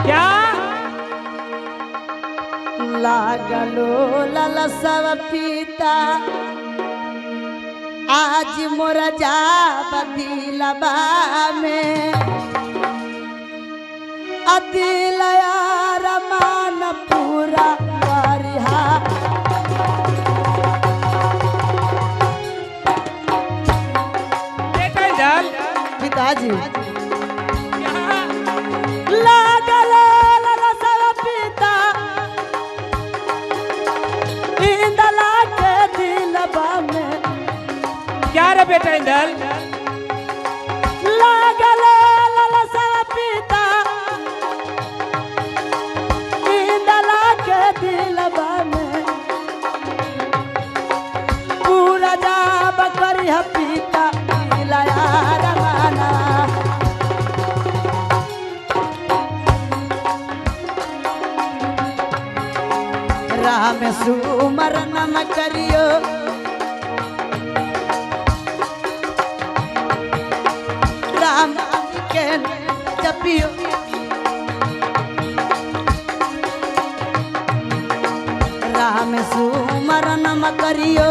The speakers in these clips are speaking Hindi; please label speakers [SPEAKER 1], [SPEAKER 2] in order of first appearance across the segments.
[SPEAKER 1] क्या
[SPEAKER 2] लागलो ललसव पीता आज मोर जा बदिलबा में अदिल यार मान पूरा परिहा पिताजी लागलो ललसव पीता इंदला के दिलबा में
[SPEAKER 1] क्या रे बेटा इंदल
[SPEAKER 2] लागलो ललसव पीता इंदला के दिलबा में पूरा जाब करिह पीता दिलया रवाना राम सुमर नम करियो राम के जपियो राम सुमर नम करियो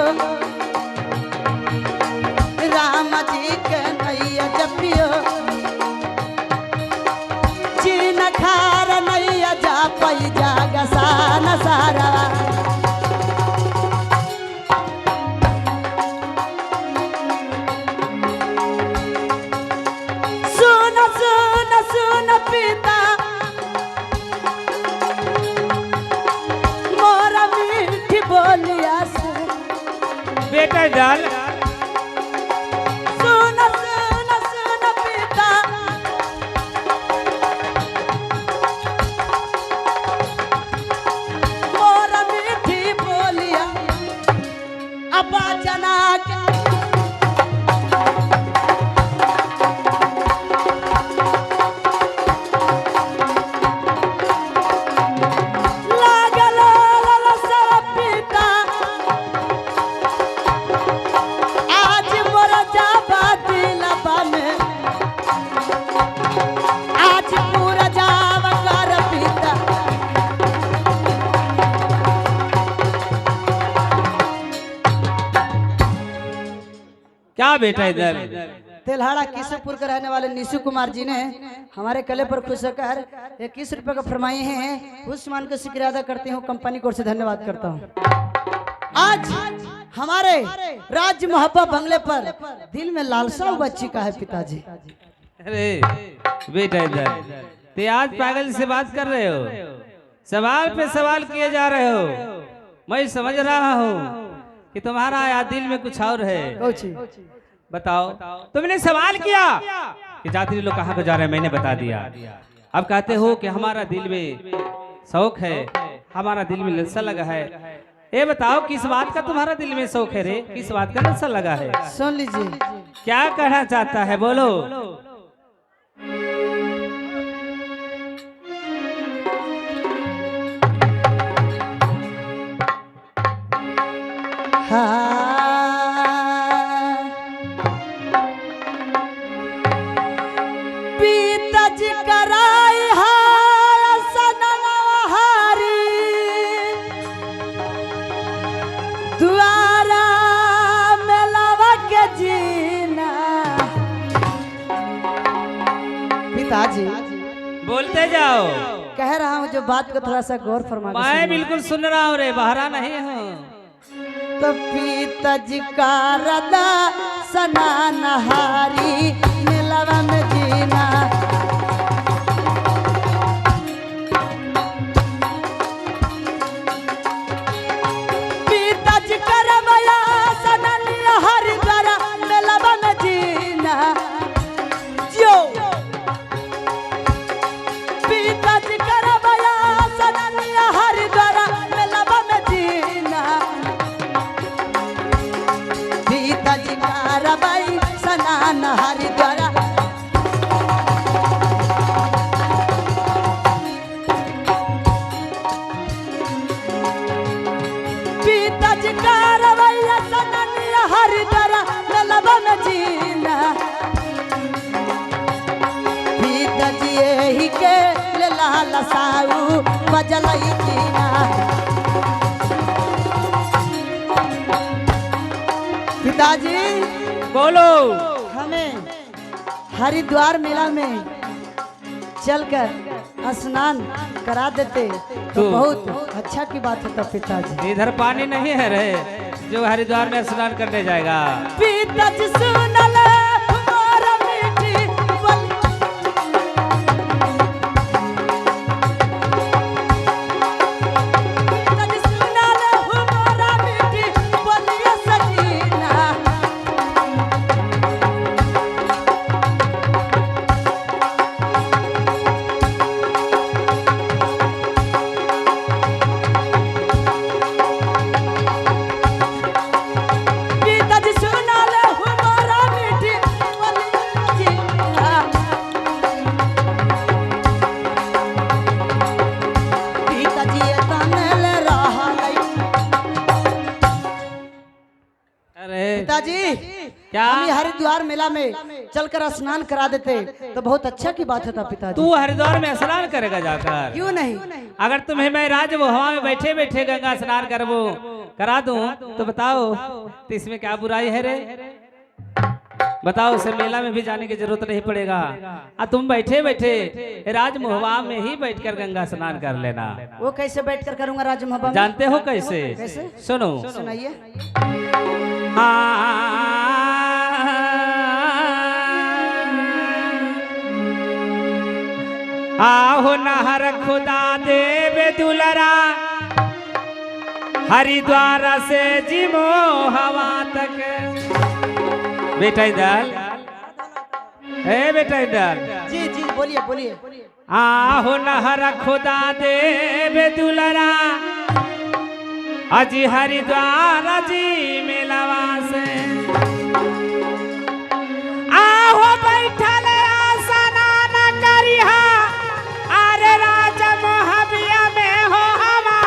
[SPEAKER 2] राम जी के नैया जपियो चीन खार नैया जा पई जाग सान सारा सुन सुन सुन पिता मोरा मीठी बोलिया से
[SPEAKER 1] बेटा इंदल
[SPEAKER 2] सुन सुन सुन पिता मोरा मीठी बोलिया अब्बा जना के लागलो ललसव पीता आज मोरा जाबा दिलबा में आज पूरा जाब कर पीता
[SPEAKER 1] क्या बेटा इंदल
[SPEAKER 2] तेल्हाड़ा किशनपुर के रहने वाले निशु कुमार जी ने हमारे कले पर खुश होकर 21 रुपए का फरमाए हैं। उस मान को शुक्रिया अदा करती हूँ, कंपनी की ओर से धन्यवाद करता हूँ। आज हमारे राज्य मोहब्बत बंगले पर दिल में लालसा बच्ची का है पिताजी।
[SPEAKER 1] अरे बेटा इंदल ते आज पागल से बात कर रहे हो, सवाल पे सवाल किए जा रहे हो। मैं समझ रहा हूँ कि तुम्हारा यार दिल में कुछ और है। बताओ तुमने सवाल किया कि जाति लोग कहाँ को जा रहे हैं, मैंने बता दिया। अब कहते हो कि हमारा दिल में शौक है, हमारा दिल में ललसा लगा है। ये बताओ किस बात का तुम्हारा दिल में शौक है रे, किस बात का ललसा लगा है?
[SPEAKER 2] सुन लीजिए
[SPEAKER 1] क्या कहना चाहता है, बोलो।
[SPEAKER 2] पिताजी कराई सननहारी द्वारा मेलावा के जीना। पिताजी
[SPEAKER 1] बोलते जाओ।
[SPEAKER 2] कह रहा हूँ जो बात को थोड़ा सा गौर फरमा के
[SPEAKER 1] मैं
[SPEAKER 2] सुनिए।
[SPEAKER 1] बिल्कुल सुन रहा हूँ रे, बहरा नहीं हूँ।
[SPEAKER 2] तो पिताजी का रदा सना नहारी मिलवा में जीना। पिताजी का रमया सना नहारी द्वारा मिलवा में जीना। जो पिताजी का रमया सना नहारी द्वारा मिलवा में जीना। पिताजी का रबाई सनान हरि द्वारा लसाऊ बजलई जीना। पिताजी
[SPEAKER 1] बोलो।
[SPEAKER 2] हमें हरिद्वार मेला में चलकर स्नान करा देते तो बहुत अच्छा की बात होता पिताजी।
[SPEAKER 1] इधर पानी नहीं है रे जो हरिद्वार में स्नान करने जाएगा।
[SPEAKER 2] पिताजी सुनल हमारा मीठी बोल। पिताजी सुनल हमारा मीठी बोलिए सजीना। पिताजी सुनल हमारा मीठी बोलिए सजीना। पिताजी तनल रहलै।
[SPEAKER 1] अरे
[SPEAKER 2] पिताजी
[SPEAKER 1] क्या?
[SPEAKER 2] हम हरिद्वार मेला में चलकर स्नान करा देते तो बहुत अच्छा की बात होता पिताजी।
[SPEAKER 1] तू हरिद्वार में स्नान करेगा जाकर?
[SPEAKER 2] क्यों नहीं?
[SPEAKER 1] अगर तुम्हें मैं राज हवा में बैठे बैठे गंगा स्नान करबो करा दूं तो बताओ तो इसमें क्या बुराई है रे? बताओ उसे मेला में भी जाने की जरूरत नहीं पड़ेगा। तुम बैठे बैठे राजमहवा में ही बैठकर गंगा स्नान कर लेना।
[SPEAKER 2] वो कैसे बैठकर करूंगा राजमहवा में?
[SPEAKER 1] जानते हो कैसे?
[SPEAKER 2] कैसे?
[SPEAKER 1] सुनो।
[SPEAKER 2] सुनाइए।
[SPEAKER 1] आहो नहर खुदा देव दुलरा हरिद्वार से जिमो हवा तक। बेटा इधर, ए बेटा इधर।
[SPEAKER 2] जी जी बोलिए बोलिए।
[SPEAKER 1] आहो नहर खुदा देव दुलरा अजी हरिद्वार जी मिलवा से। आहो बैठल स्नान करिहा अरे राज मोहबिया में हो हवा।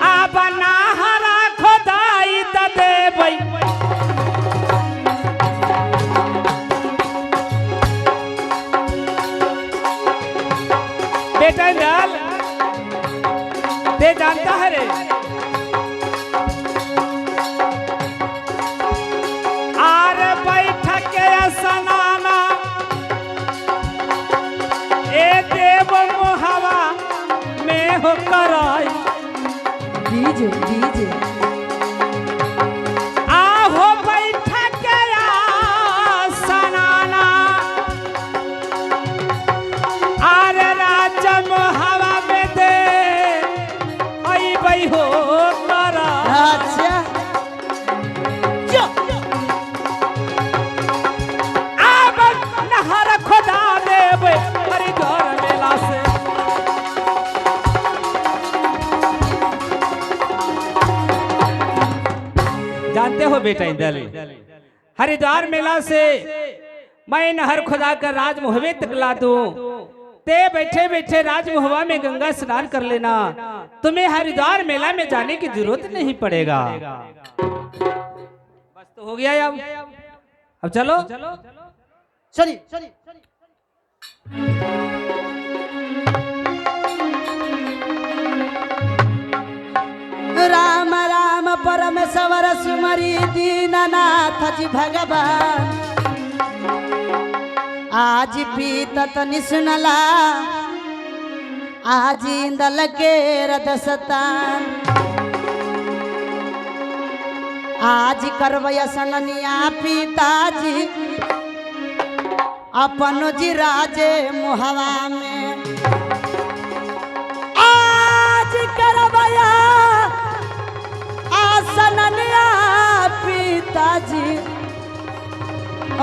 [SPEAKER 1] अब नहर खुदाई त देबै। बेटा लाल ते जानता है रे आर बैठ के स्नाना ए देव मोहवा में हो कराई।
[SPEAKER 2] DJ DJ.
[SPEAKER 1] आहो बैठ के स्नाना आर राज मोहवा में दे आई बई हो करा।
[SPEAKER 2] अच्छा जो
[SPEAKER 1] अब नहर खुदा देव हरिद्वार मेला से। जानते हो बेटा इंदल हरिद्वार मेला से मैं नहर खुदा कर राजमहवे तक ला दूं। ते बैठे बैठे राजमहवा में गंगा स्नान कर लेना। तुम्हें हरिद्वार मेला में जाने की जरूरत नहीं पड़ेगा। बस तो हो गया अब चलो।
[SPEAKER 2] चलिए। राम राम परमेश्वर सुमरी दीननाथ जी भगवान। आज पीतत निसुनला आज इंदल के रदसतान। आज करवय सननिया पिताजी अपन जी राजे मुहवा में। आज करवया आसननिया पिताजी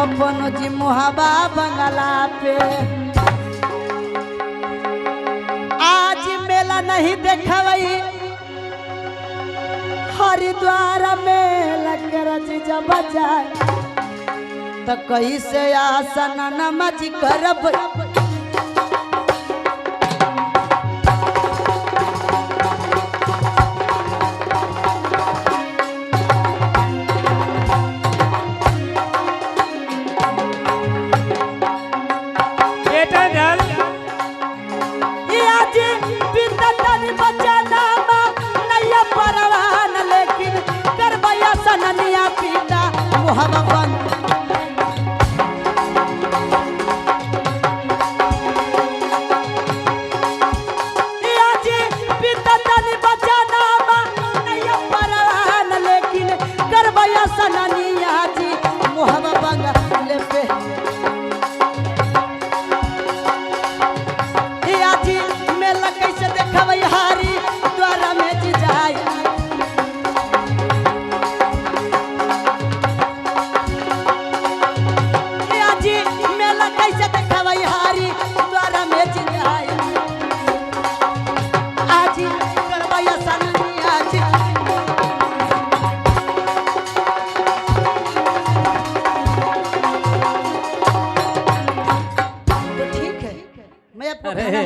[SPEAKER 2] अपन जी मुहबा बंगला पे। आज मेला नहीं देखवई हरिद्वार में लगरज जब जाए तो कैसे आसन नमज करब। मुहवा बंद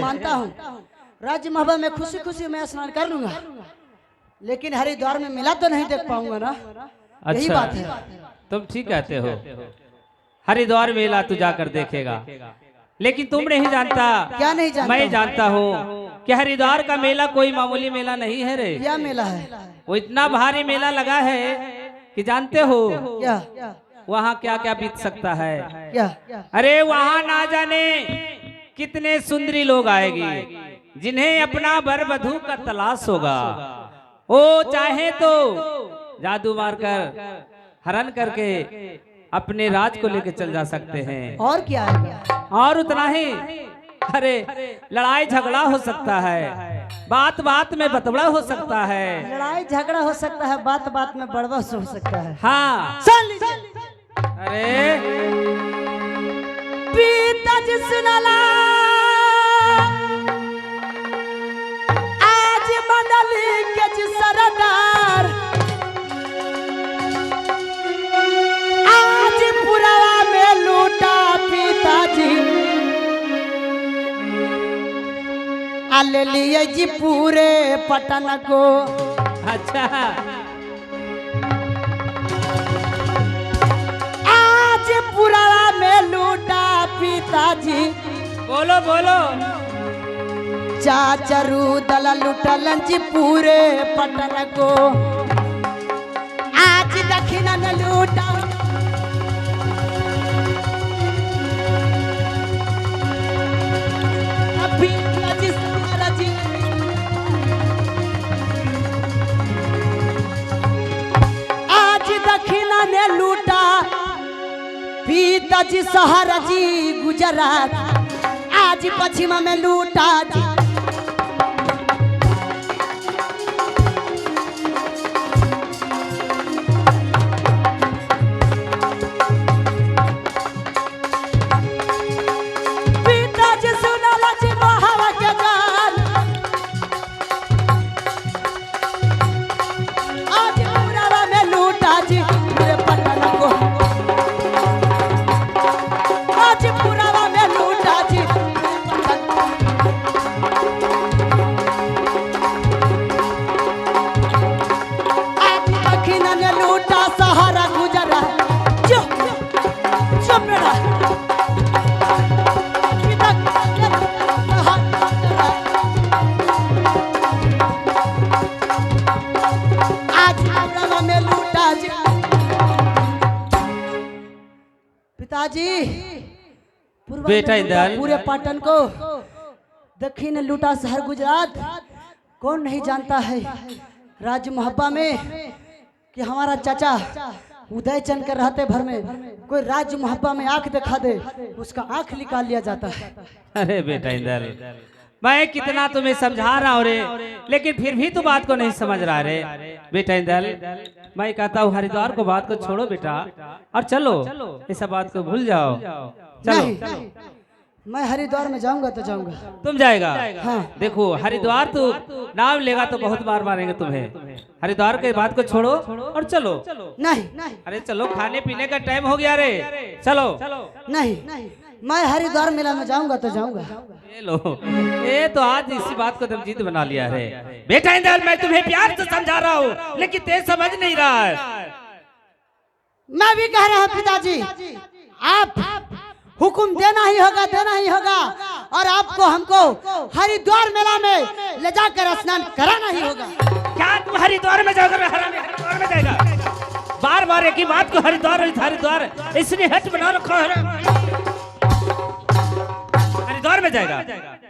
[SPEAKER 2] मानता हूँ राज्य महबा में खुशी खुशी मैं स्नान कर लूंगा, लेकिन हरिद्वार में मेला तो नहीं देख पाऊंगा ना। यही
[SPEAKER 1] अच्छा,
[SPEAKER 2] बात है।
[SPEAKER 1] तुम ठीक कहते हो, हरिद्वार मेला तू जाकर देखेगा, लेकिन तुम नहीं जानता।
[SPEAKER 2] क्या नहीं जानता?
[SPEAKER 1] मैं जानता हूँ कि हरिद्वार का मेला कोई मामूली मेला नहीं है रे।
[SPEAKER 2] क्या मेला है?
[SPEAKER 1] वो इतना भारी मेला लगा है कि जानते हो
[SPEAKER 2] क्या
[SPEAKER 1] वहाँ क्या क्या बीत सकता है।
[SPEAKER 2] क्या?
[SPEAKER 1] अरे वहाँ ना जाने कितने सुंदरी लोग आएगी जिन्हें अपना वर वधू का तलाश होगा। वो चाहे तो जादू मारकर हरण करके अपने राज को लेकर चल जा सकते हैं।
[SPEAKER 2] और क्या है?
[SPEAKER 1] और उतना ही, अरे लड़ाई झगड़ा हो सकता है, बात बात में बतबड़ा हो सकता है,
[SPEAKER 2] लड़ाई झगड़ा हो सकता है, बात बात में बड़बड़ हो सकता है।
[SPEAKER 1] हाँ
[SPEAKER 2] सुन लीजिए।
[SPEAKER 1] अरे
[SPEAKER 2] पीता जिसनला आज बदली के सरदार, आज पुरवा में लूटा पिताजी, ले लिए जी पूरे पटन को।
[SPEAKER 1] अच्छा
[SPEAKER 2] पुरावा में लूटा पिताजी,
[SPEAKER 1] बोलो बोलो।
[SPEAKER 2] चाचरू दल लुटलन जी पूरे पटन को, आज दक्षिण न लूटा आज दक्षिण ने लूटा पिताजी सहारा जी गुजरात, आज पश्चिम में लूटा जी। पिताजी सुनला जी महावा के गान, आज पुरावा में लूटा जी पूरे पटन को, पुरावा में लूटा जी। दक्षिण ने लूटा सहारा गुजरात। चुप चुप बेटा, आज पुरावा में लूटा जी। पिताजी
[SPEAKER 1] बेटा इंदल,
[SPEAKER 2] पूरे पाटन को दक्षिण लूटा शहर गुजरात। कौन नहीं जानता है राज मोहब्बा में कि हमारा चाचा उदय चंद के रहते भर में कोई राज मोहब्बा में आंख दिखा दे, उसका आंख निकाल लिया जाता है।
[SPEAKER 1] अरे बेटा इंदल, मैं कितना तुम्हें समझा रहा हूँ रे, लेकिन फिर भी तू बात को नहीं समझ रहा रे। बेटा इंदल, मैं कहता हूँ हरिद्वार को बात को छोड़ो बेटा, और चलो इस सब बात को भूल जाओ। चलो
[SPEAKER 2] नहीं, मैं हरिद्वार में जाऊंगा तो जाऊंगा।
[SPEAKER 1] तुम जाएगा?
[SPEAKER 2] हाँ।
[SPEAKER 1] देखो हरिद्वार तू नाम लेगा तो बहुत बार मारेंगे तुम्हें। हरिद्वार के बात को छोड़ो और चलो।
[SPEAKER 2] नहीं,
[SPEAKER 1] अरे चलो, खाने पीने का टाइम हो गया रे, चलो।
[SPEAKER 2] नहीं, मैं हरिद्वार मेला में जाऊंगा तो जाऊंगा।
[SPEAKER 1] ये लो, ये तो आज इसी बात को तुम जीत बना लिया है। बेटा इंदल, मैं तुम्हें प्यार से समझा रहा हूँ, लेकिन तेज समझ नहीं रहा है।
[SPEAKER 2] मैं भी कह रहा हूँ पिताजी, आप हुक्म देना ही होगा, देना ही होगा, और आपको हमको हरिद्वार मेला में ले जाकर स्नान कराना ही होगा।
[SPEAKER 1] क्या तुम हरिद्वार में जाओगे? हरिद्वार में जाएगा? बार बार एक ही बात को हरिद्वार हरिद्वार इसने हट बना रखा है। हरिद्वार में जाएगा?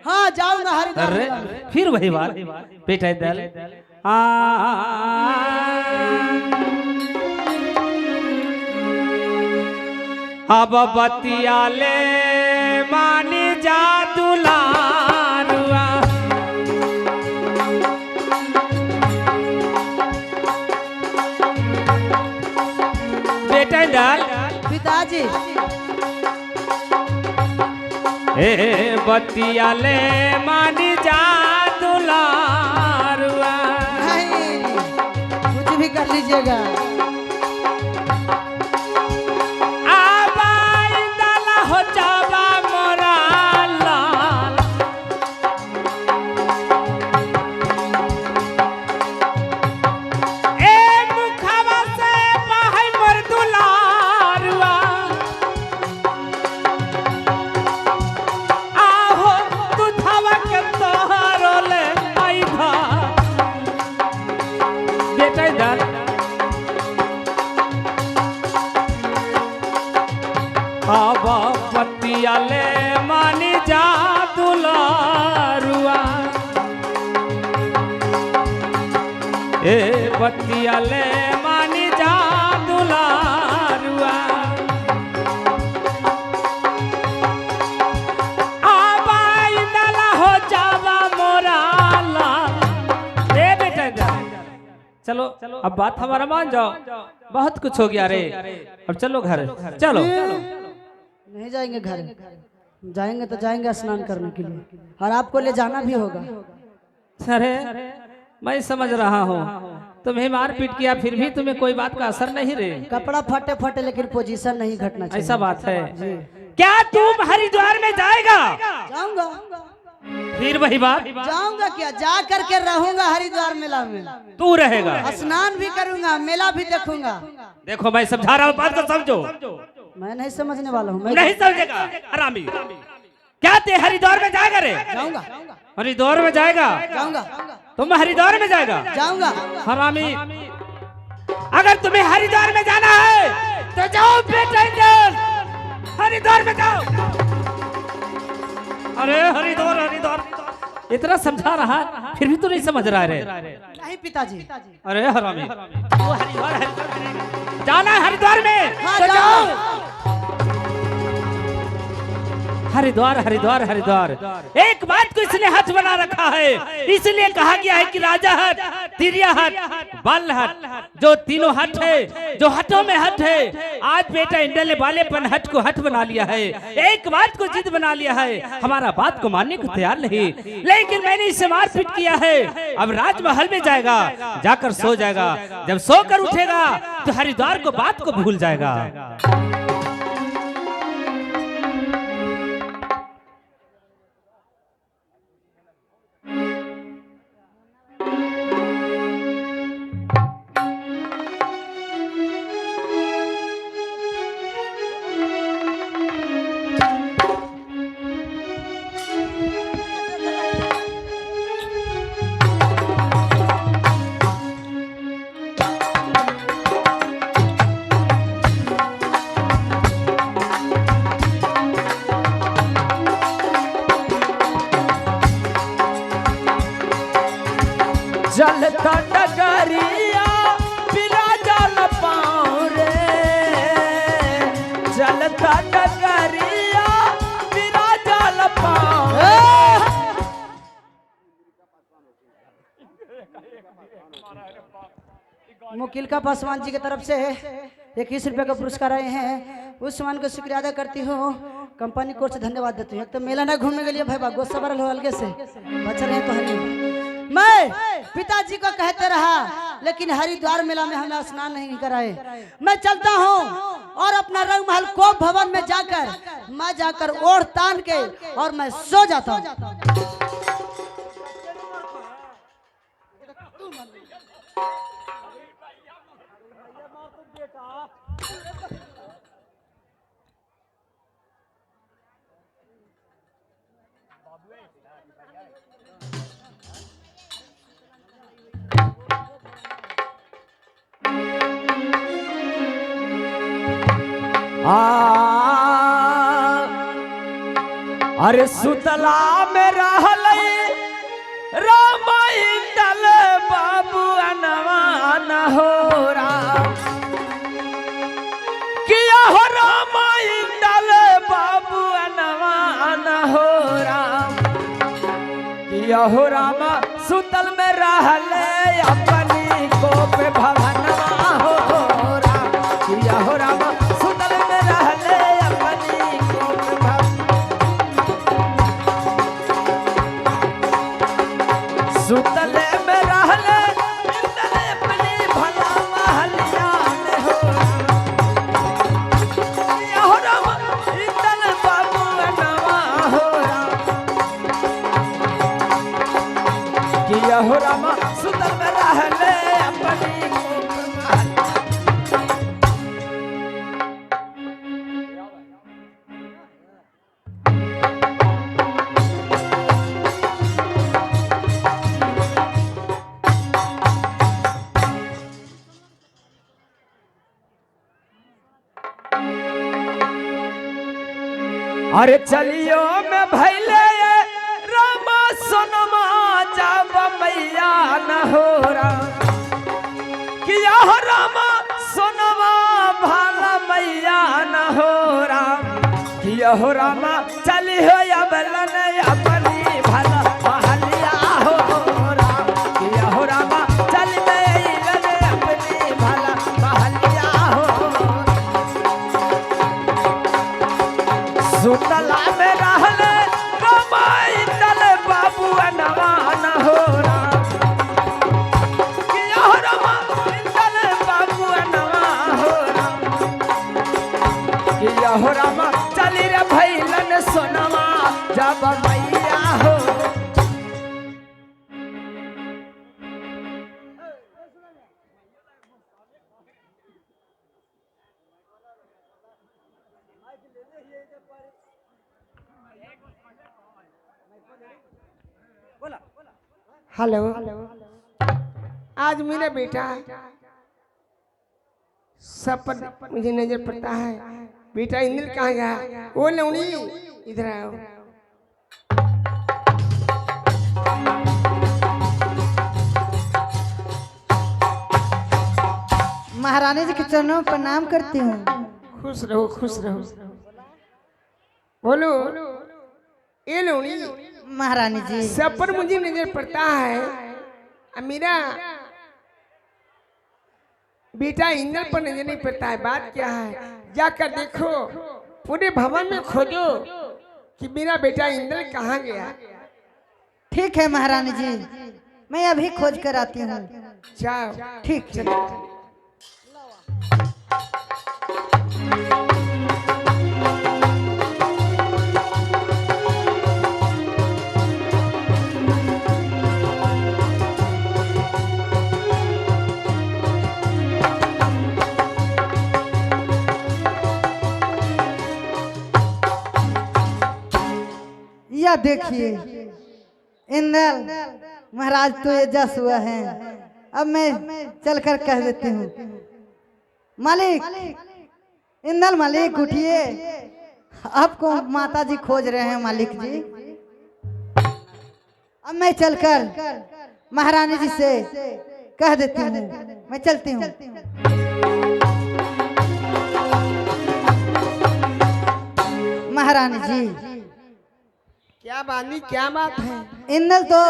[SPEAKER 2] हाँ जाऊंगा हरिद्वार
[SPEAKER 1] अरे
[SPEAKER 2] मेला में।
[SPEAKER 1] फिर वही बात बेटा दल अब बतियाले मानी जा दुलारुआ बेटा दल
[SPEAKER 2] पिताजी
[SPEAKER 1] ए बतियाले मानी जा दुलारुआ
[SPEAKER 2] नहीं कुछ भी कर लीजिएगा।
[SPEAKER 1] आबाई दला हो जावा मोरा लाल ए मुखवा से बाहर मोर दुलारुआ आहो तू धावा के तोहरो ले आई भा बेटा इधर अब पतियाले मानी जा दुलारुआ ए पतियाले मानी जा दुलारुआ आबाई दला हो जावा मोरा लाल ए बेटा चलो अब बात हमारा मान जाओ बहुत कुछ हो गया रे अब चलो घर चलो
[SPEAKER 2] नहीं जाएंगे घर, जाएंगे तो जाएंगे स्नान करने के लिए और आपको ले जाना भी होगा।
[SPEAKER 1] अरे मैं समझ रहा हूँ तुम्हें मार पीट किया फिर भी तुम्हें कोई बात का असर नहीं रे।
[SPEAKER 2] कपड़ा फटे फटे लेकिन पोजीशन नहीं घटना चाहिए।
[SPEAKER 1] ऐसा बात है क्या तुम हरिद्वार में जाएगा?
[SPEAKER 2] जाऊंगा
[SPEAKER 1] फिर वही बात
[SPEAKER 2] जाऊंगा क्या, जा करके रहूंगा हरिद्वार मेला में।
[SPEAKER 1] तू रहेगा?
[SPEAKER 2] स्नान भी करूंगा, मेला भी देखूंगा।
[SPEAKER 1] देखो मैं समझा रहा हूँ बात को समझो।
[SPEAKER 2] मैं नहीं समझने वाला हूँ। मैं
[SPEAKER 1] नहीं समझेगा हरामी। क्या ते हरिद्वार में जाएगा रे?
[SPEAKER 2] जाऊंगा
[SPEAKER 1] हरिद्वार में जाएगा?
[SPEAKER 2] जाऊंगा
[SPEAKER 1] तुम हरिद्वार में जाएगा?
[SPEAKER 2] जाऊंगा।
[SPEAKER 1] हरामी अगर तुम्हें हरिद्वार में जाना है तो जाओ बेटा हरिद्वार में जाओ। अरे हरिद्वार हरिद्वार इतना समझा रहा फिर भी तो नहीं समझ रहा है।
[SPEAKER 2] नहीं पिताजी।
[SPEAKER 1] अरे हरामी तू हरिद्वार जाना है हरिद्वार में
[SPEAKER 2] हाँ,
[SPEAKER 1] तो
[SPEAKER 2] जाओ।
[SPEAKER 1] हरिद्वार हरिद्वार हरिद्वार एक बात को इसलिए हट बना रखा है, इसलिए कहा गया है कि राजा हट, तिरिया हट, बल हट, जो तीनों हट है, जो हटों में हट है। आज बेटा इंडिया ने बालेपन हट को हट बना लिया है, एक बात को जिद बना लिया है, हमारा बात को मानने को तैयार नहीं। लेकिन मैंने इसे मारपीट किया है, अब राजमहल में जाएगा, जाकर सो जाएगा। जब सोकर उठेगा तो हरिद्वार को बात को भूल जाएगा।
[SPEAKER 3] जलता डगरिया बिना जल पाऊं रे, जलता डगरिया बिना जल पाऊं।
[SPEAKER 2] मुकिलका पासवान जी की तरफ से 21 रुपए का पुरस्कार आए हैं, उस सम्मान को शुक्रिया अदा करती हूँ। कंपनी कोर्ट से धन्यवाद देती हूँ। एक तो मेला ना घूमने के लिए भाई बागो सबर हो अलगे से बच रहे हैं तो हनी। मैं पिताजी को कहते रहा लेकिन हरिद्वार मेला में हमें स्नान नहीं कराए। मैं चलता हूँ और अपना रंग महल को भवन में जाकर ओढ़ तान के और मैं सो जाता हूँ।
[SPEAKER 3] अरे सुतला में रहल राम इंदल बाबू अनवान हो राम किया हो राम इंदल बाबू अनवान हो राम किया हो राम सुतल में रहले अपनी कोप भवनवा हो राम किया हो राम सुतल में रहले अपनी कोप भवन सुतले में रहले इंदल अपनी भला महलिया में हो किया हो राम इंदल बाबू अनवा हो राम किया हो राम सुतल में रहले अपनी कोप महलिया अरे चलियो में भैले रामा सोनमा जब मैया न हो राम किया हो रामा सोनमा भाला मैया न हो राम किया हो रामा चली हो अबलन अपनी भला महलिया हो राम किया हो रामा चल में अपनी भला महलिया हो सुतला में रहले रामा इंदल बाबू अनवान हो राम किया हो रामा इंदल बाबू अनवा हो राम किया हो रामा चली रे भैलन सोनमा जब मैया हो
[SPEAKER 4] हेलो आज मेरा बेटा सपन मुझे नजर पड़ता है। बेटा इंद्र कहाँ गया? वो लौड़ी इधर आओ।
[SPEAKER 2] महारानी जी के चरणों में प्रणाम करती हूँ।
[SPEAKER 4] खुश रहो खुश रहो। बोलो ये लौड़ी
[SPEAKER 2] महारानी जी
[SPEAKER 4] सपन मुझे नजर पड़ता है। अब मेरा बेटा इंद्र पर नजर नहीं पड़ता है। बात क्या है? जाकर देखो पूरे भवन में खोजो कि मेरा बेटा इंद्र कहाँ गया।
[SPEAKER 2] ठीक है महारानी जी, मैं अभी खोज कर आती हूँ।
[SPEAKER 4] जाओ।
[SPEAKER 2] ठीक है। यह देखिए इंद्र महाराज तो ये जस हुआ है। अब मैं चलकर कह देती हूँ मालिक, इंद्र मालिक उठिए, आपको माता जी खोज रहे हैं मालिक जी। अब मैं चलकर महारानी जी से कह देती हूँ, मैं चलती हूँ। महारानी जी
[SPEAKER 4] क्या बानी क्या बात है?
[SPEAKER 2] इंद्र तो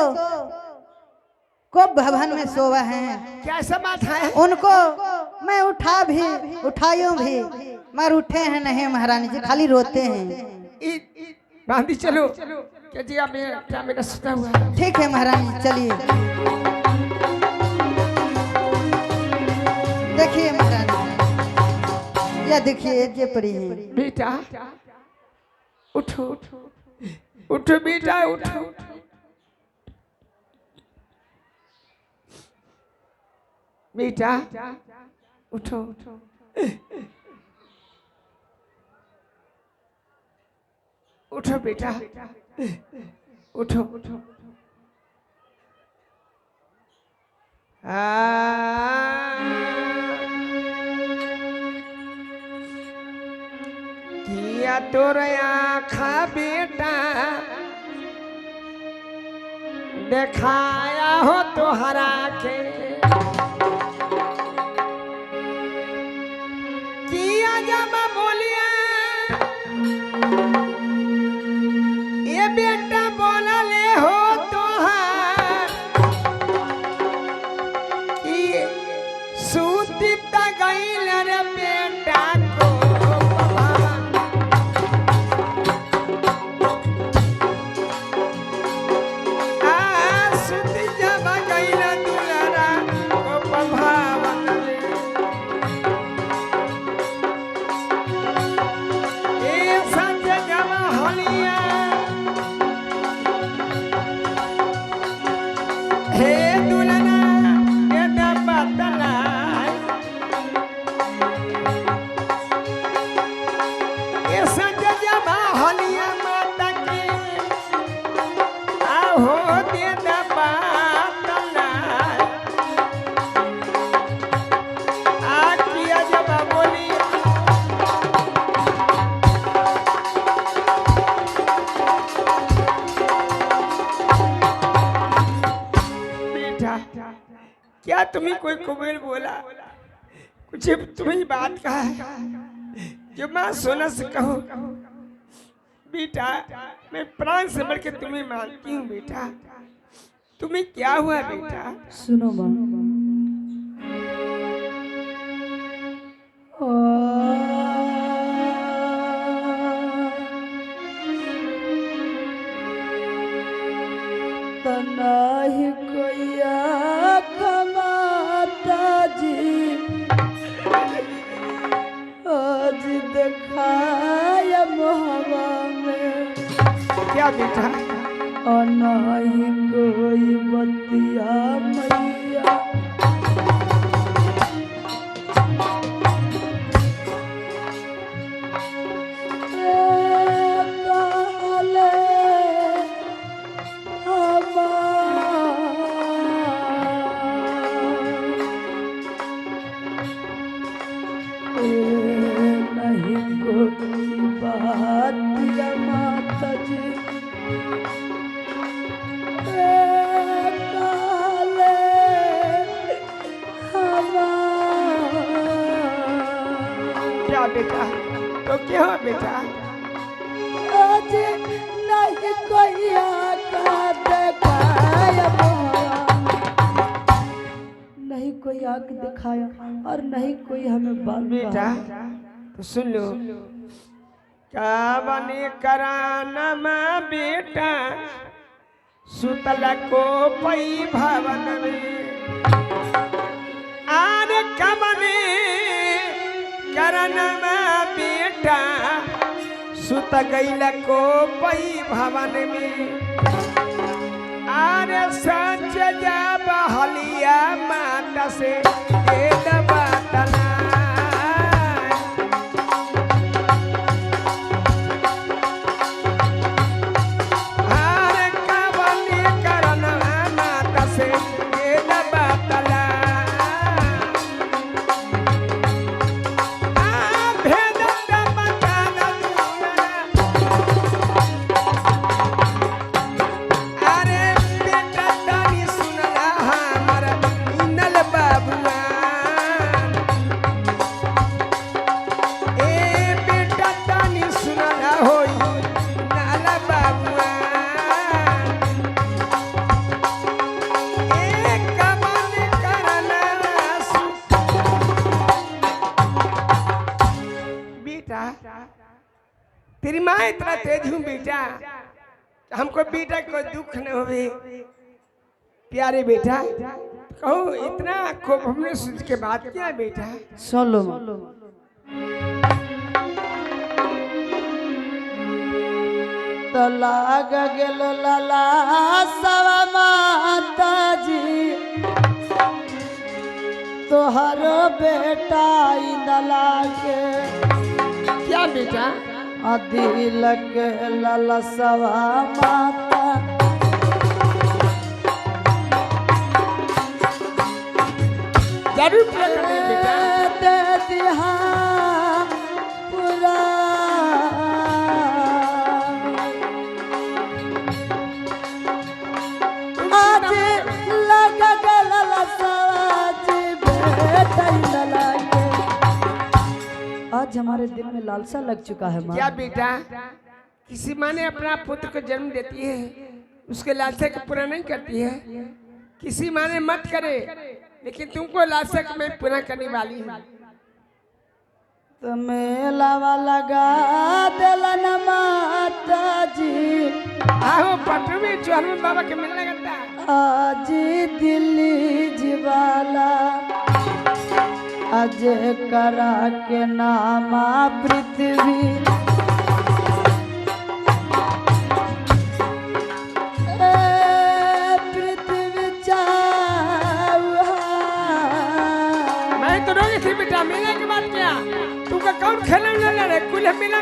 [SPEAKER 2] को भवन में सोवा हैं।
[SPEAKER 4] क्या ऐसा बात है?
[SPEAKER 2] उनको मैं उठायूं भी मगर उठे हैं नहीं महारानी जी, खाली रोते हैं।
[SPEAKER 4] बांधी चलो क्या जी आप क्या मेरा सुता हुआ है।
[SPEAKER 2] ठीक है महारानी जी चलिए। देखिए महारानी जी, यह देखिए ये पड़ी है।
[SPEAKER 4] बेटा उठो उठो उठो बेटा उठो। बेटा उठो उठो बेटा उठो उठो। किया तोर आँखा बेटा देखाया हो तोहरा के किया जब बोलिया ये बेटा बोलले हो तोहार कि सूती गईल रे बेटा को सूती जब गईल दुलारा को पभावन ए संज जब हलिया हे दुलारा ये दबतला हलिया माता के आहो दे दबातला आ किया जब बोली बेटा क्या तुम्हें कोई कुबेर बोला कुछ तुम्हें बात कहा है जो मैं सोना से कहो बेटा मैं प्राण से बढ़ के तुम्हें मानती हूँ बेटा तुम्हें क्या हुआ बेटा
[SPEAKER 2] सुनो माँ तनाही कोई कमाता जी आज दिखाया मोहवा में
[SPEAKER 4] क्या बेटा
[SPEAKER 2] और नहीं कोई बतिया मैया नहीं कोई बात या माता जी
[SPEAKER 4] क्या बेटा तो क्या हुआ बेटा
[SPEAKER 2] आज नहीं कोई आका दिखाया नहीं कोई आग दिखाया और नहीं कोई हमें बाल
[SPEAKER 4] बेटा तो सुन लो क्या बने कराना माँ बेटा सुतल को पई भवन में आर कमने कराना माँ बेटा सुत गईल को पई भवन में आर सच जा बहलिया माता से ये दबातला तेरी माँ इतना तेज हूँ बेटा हमको बेटा कोई दुख न होवे प्यारे बेटा कहो इतना को हमने सोच के बात किया बेटा
[SPEAKER 2] सुन लो तो लाग गेल लाला सवा माता जी तोहरो बेटा इंदला के
[SPEAKER 4] क्या बेटा
[SPEAKER 2] दिल के लाला सवा माता
[SPEAKER 4] जरूर पूरा कर देंगे बेटा
[SPEAKER 2] दे दिहा पूरा लला के। आज हमारे दिल में लालसा लग चुका है माँ।
[SPEAKER 4] क्या बेटा, किसी माँ ने अपना पुत्र को जन्म देती है, उसके लालसा को पूरा नहीं करती है। किसी माँ ने मत करे, लेकिन तुमको लालसा को मैं पूरा करने वाली हूँ।
[SPEAKER 2] तो मेला लगा दिलन माता जी,
[SPEAKER 4] आओ पटना में चौहान बाबा के मेला लगता है।
[SPEAKER 2] आज दिल्ली जिवाला आज करा के नामा पृथ्वी। पृथ्वी चाहा
[SPEAKER 4] मैं तो रोगी थी बेटा, मेले के बाद क्या तुमको कौन खेलने लगा? कुल मिला